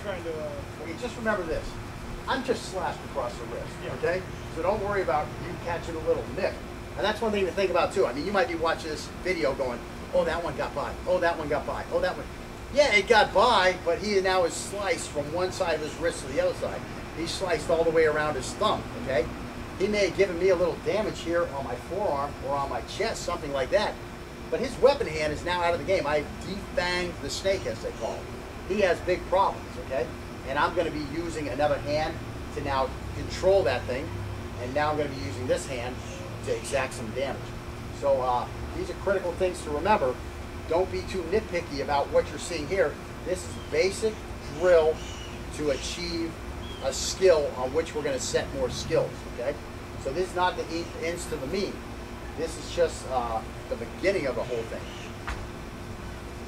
trying to... Okay, just remember this. I'm just slashed across the wrist, Yeah. okay? So don't worry about you catching a little nick. And that's one thing to think about too. I mean, you might be watching this video going, oh, that one got by. Oh, that one got by. Oh, that one. Yeah, it got by, but he now is sliced from one side of his wrist to the other side. He's sliced all the way around his thumb, okay? He may have given me a little damage here on my forearm or on my chest, something like that. But his weapon hand is now out of the game. I've defanged the snake, as they call it. He has big problems, okay? And I'm going to be using another hand to now control that thing. And now I'm going to be using this hand to exact some damage. So these are critical things to remember. Don't be too nitpicky about what you're seeing here. This is basic drill to achieve a skill on which we're going to set more skills, okay? So this is not the ends to the mean. This is just the beginning of the whole thing.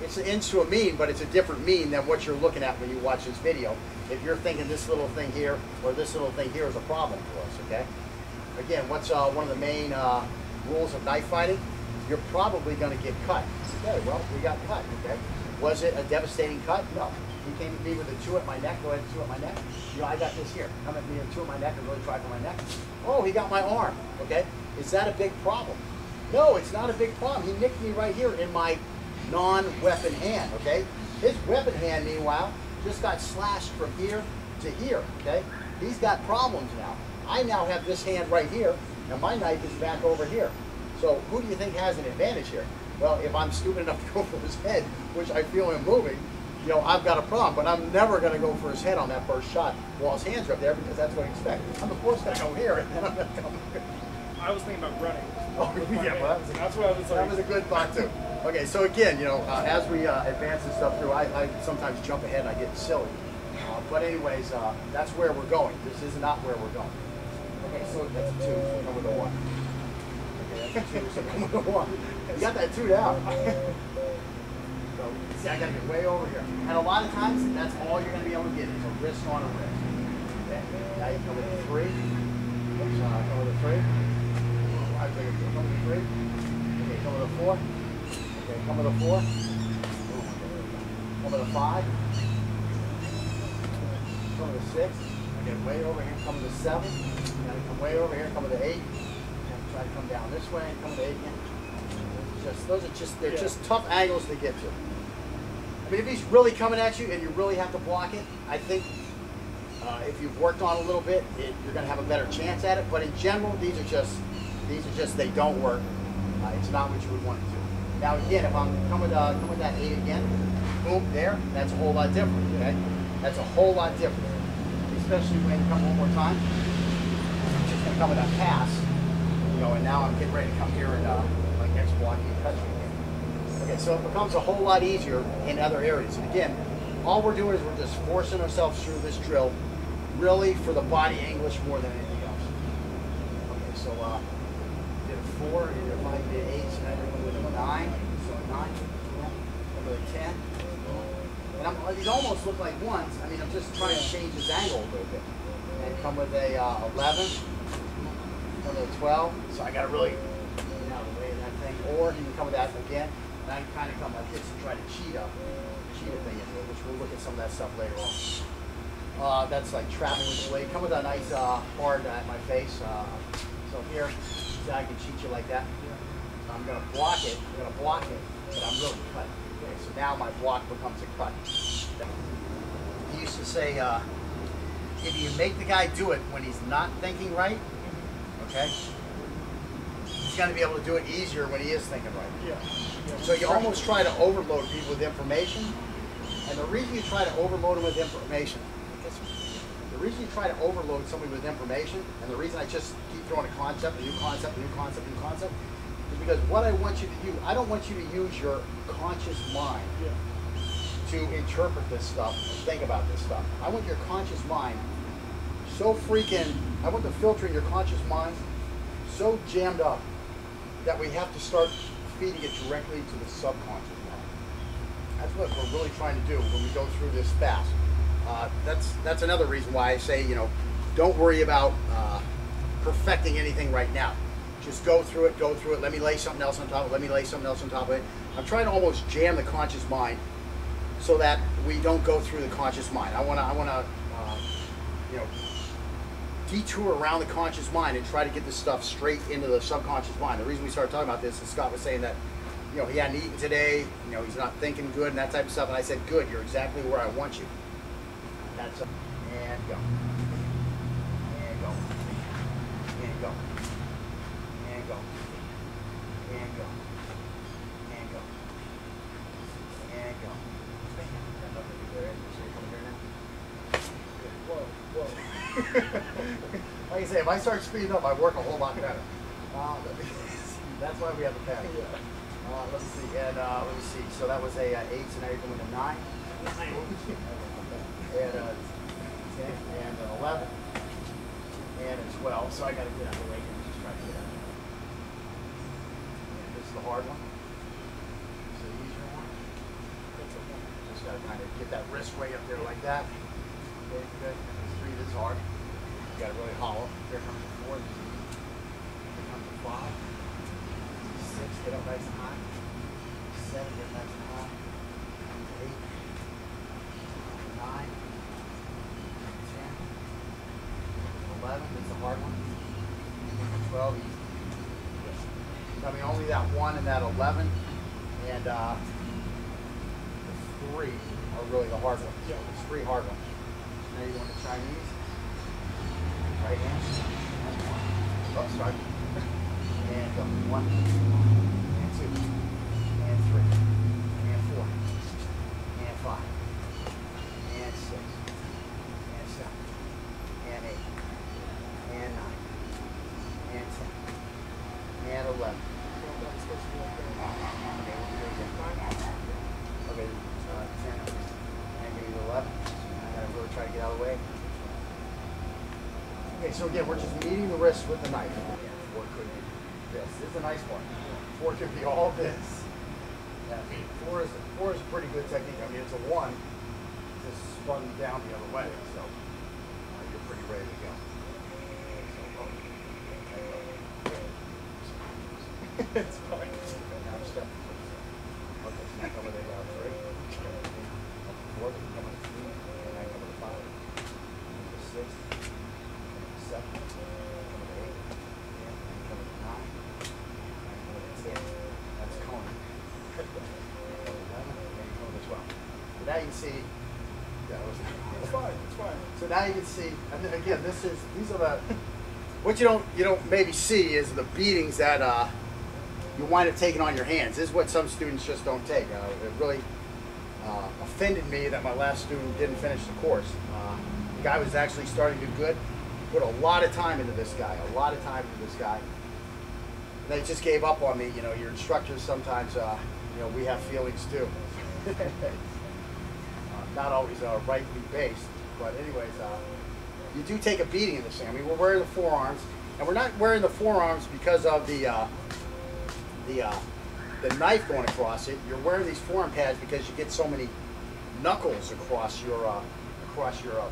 It's an ends to a mean, but it's a different mean than what you're looking at when you watch this video. If you're thinking this little thing here or this little thing here is a problem for us, okay? Again, what's one of the main rules of knife fighting? You're probably going to get cut. Okay, well, we got cut, okay? Was it a devastating cut? No. He came at me with a 2 at my neck. Go ahead and 2 at my neck. You know, I got this here. Come at me with 2 at my neck and really try for my neck. Oh, he got my arm, okay? Is that a big problem? No, it's not a big problem. He nicked me right here in my non-weapon hand, okay? His weapon hand, meanwhile, just got slashed from here to here, okay? He's got problems now. I now have this hand right here, and my knife is back over here. So who do you think has an advantage here? Well, if I'm stupid enough to go for his head, which I feel him moving, you know, I've got a problem, but I'm never going to go for his head on that first shot while his hands are up there because that's what I expect. I'm of course going to go here, and then I'm going to come here. I was thinking about running. Oh, yeah, well, that's what I was like. That was a good thought, too. Okay, so again, you know, as we advance this stuff through, I sometimes jump ahead and I get silly. But anyways, that's where we're going. This is not where we're going. Okay, so that's a 2, so come with a 1. Okay, that's a 2, so come with a 1. You got that 2 down. So, see, I got to get way over here. And a lot of times, that's all you're going to be able to get is a wrist on a wrist. Okay, now you come with a 3. Oops, come with a 3. Come with a 3. Okay, come with a 4. Okay, come with a 4. Come with a 5. Come with a 6. Okay, way over here. Come with a 7. Now you come way over here. Come with an 8. And try to come down this way. Come with an 8 again. They're just tough angles to get to. I mean, if he's really coming at you and you really have to block it, I think if you've worked on it a little bit, you're going to have a better chance at it. But in general, these are just they don't work. It's not what you would want to do. Now again, if I'm coming with that 8 again, boom, there, that's a whole lot different. Okay, that's a whole lot different. Especially when you come one more time, I'm just going to come with that pass, you know, and now I'm getting ready to come here and like X blocking and cut you. Okay, so it becomes a whole lot easier in other areas. And again, all we're doing is we're just forcing ourselves through this drill, really for the body English more than anything else. Okay, so did a 4, did a 5, did 8, so now you're going with a 9, so a 9, over a 10. And these almost look like 1s. I mean, I'm just trying to change his angle a little bit. And come with a 11, come with a 12. So I got to really get out of the way of that thing. Or you can come with that again. And I can kind of come like this and try to cheat a thing into it, which we'll look at some of that stuff later on. That's like trapping with the blade. Come with a nice hard at my face. So here, see how I can cheat you like that. So I'm going to block it. I'm going to block it, but I'm really cutting. Okay, so now my block becomes a cut. He used to say, if you make the guy do it when he's not thinking right, okay, he's going to be able to do it easier when he is thinking right. Yeah. So you almost try to overload people with information, and the reason you try to overload them with information, somebody with information, and the reason I just keep throwing a concept, a new concept, a new concept, a new concept, is because what I want you to do, I don't want you to use your conscious mind to interpret this stuff and think about this stuff. I want your conscious mind so freaking, I want the filter in your conscious mind so jammed up that we have to start feeding it directly to the subconscious mind. That's what we're really trying to do when we go through this fast. That's another reason why I say, you know, don't worry about perfecting anything right now. Just go through it, let me lay something else on top of it, let me lay something else on top of it. I'm trying to almost jam the conscious mind so that we don't go through the conscious mind. I want to, you know, detour around the conscious mind and try to get this stuff straight into the subconscious mind. The reason we started talking about this is Scott was saying that, you know, he hadn't eaten today, you know, he's not thinking good and that type of stuff. And I said, good, you're exactly where I want you. That's and go. And go. And go. And go. And go. And go. And go. Whoa, whoa. Like I say, if I start speeding up, I work a whole lot better. That's why we have the pen. Let's see, and let me see. So that was a 8, so now you're coming to 9. And 10, and 11, and a 12. So I got to get out of the way and just try to get out. And this is the hard one. This is the easier one. Just got to kind of get that wrist way up there like that. Okay, good. And 3, this is hard. You got to really hollow. Here comes the 4. Here comes the 5. 6, get up nice and high. 7, get nice and high. 8, 9, 10, 11, that's a hard one. 12, easy. So, I mean, only that 1 and that 11 and the 3 are really the hard ones. Yeah. There's 3 hard ones. Now you want the Chinese. Right hand. Oh, sorry. And go. 1, and 2, and 3, and 4, and 5, and 6, and 7, and 8, and 9, and 10, and 11. Okay, 10, and give me the 11. I gotta really try to get out of the way. Okay, so again, we're just meeting the wrist with the knife. 4 could be this. This is a nice one. 4 could be all this. Yeah, 4 is a pretty good technique. I mean, it's a 1, just spun down the other way, so you're pretty ready to go. It's fine. Now step. Okay, so now come with a 3. 4, come with a 3, and now come with a 5. Come with a 6. 7, come with 8, and come with 9, and come with 10. That's cone. 11, and cone as well. So now you can see, it's fine, it's fine. So now you can see, and then again, these are the, what you don't maybe see is the beatings that you wind up taking on your hands. This is what some students just don't take. It really offended me that my last student didn't finish the course. The guy was actually starting to do good. Put a lot of time into this guy, And they just gave up on me. You know, your instructors sometimes, you know, we have feelings too. Not always rightly based, but anyways, you do take a beating in this thing. I mean, we're wearing the forearms, and we're not wearing the forearms because of the knife going across it. You're wearing these forearm pads because you get so many knuckles across your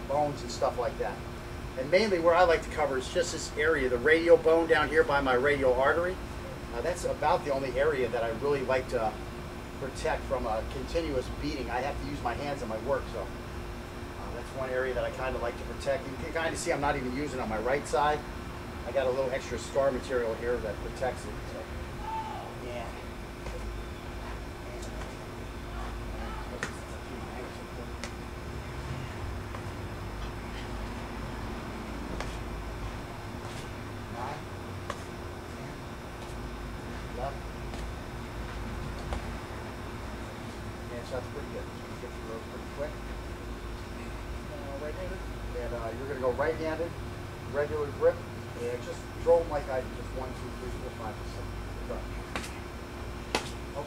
bones and stuff like that. And mainly where I like to cover is just this area, the radial bone down here by my radial artery. That's about the only area that I really like to protect from a continuous beating. I have to use my hands in my work, so that's one area that I kind of like to protect. You can kind of see I'm not even using it on my right side. I got a little extra star material here that protects it. So, yeah. So that's pretty good. You get through those pretty quick. Right-handed. And you're going to go right-handed, regular grip, and just throw them like I did. Just 1, 2, 3, 4, 5, 6. Oh.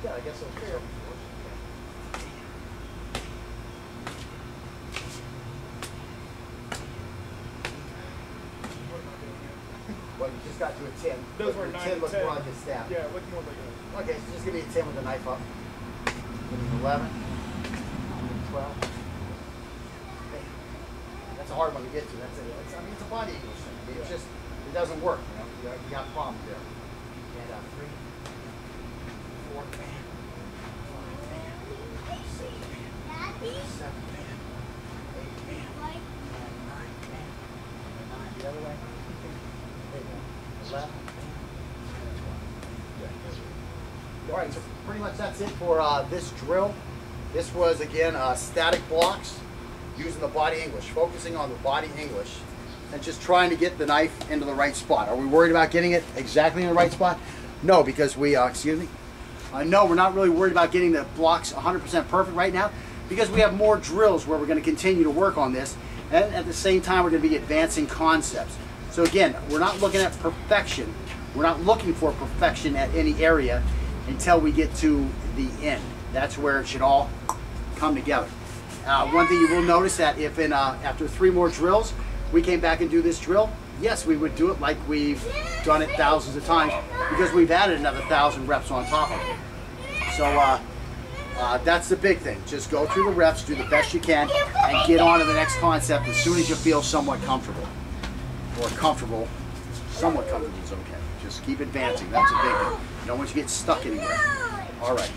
Yeah, I guess it was fair. Well, you just got to a 10. Those were 9 10 and looked 10. more like a stab. Yeah, look more like a... Okay, so just give me a 10 with the knife up. Give me an 11. 12. That's a hard one to get to. That's it. I mean, it's a body English thing. I mean, it's just, it doesn't work, you know. You got problems there. And 3, 4, 5, 6, pretty much that's it for this drill. This was, again, static blocks using the body English, focusing on the body English, and just trying to get the knife into the right spot. Are we worried about getting it exactly in the right spot? No, because we, no, we're not really worried about getting the blocks 100% perfect right now, because we have more drills where we're going to continue to work on this, and at the same time we're going to be advancing concepts. So again, we're not looking at perfection. We're not looking for perfection at any area until we get to the end. That's where it should all come together. One thing you will notice that if after 3 more drills, we came back and do this drill, yes, we would do it like we've done it thousands of times, because we've added another 1,000 reps on top of it. So that's the big thing. Just go through the reps, do the best you can, and get on to the next concept as soon as you feel somewhat comfortable. Or comfortable, somewhat comfortable is okay. Just keep advancing. That's a big thing. You don't want you to get stuck anywhere. All right.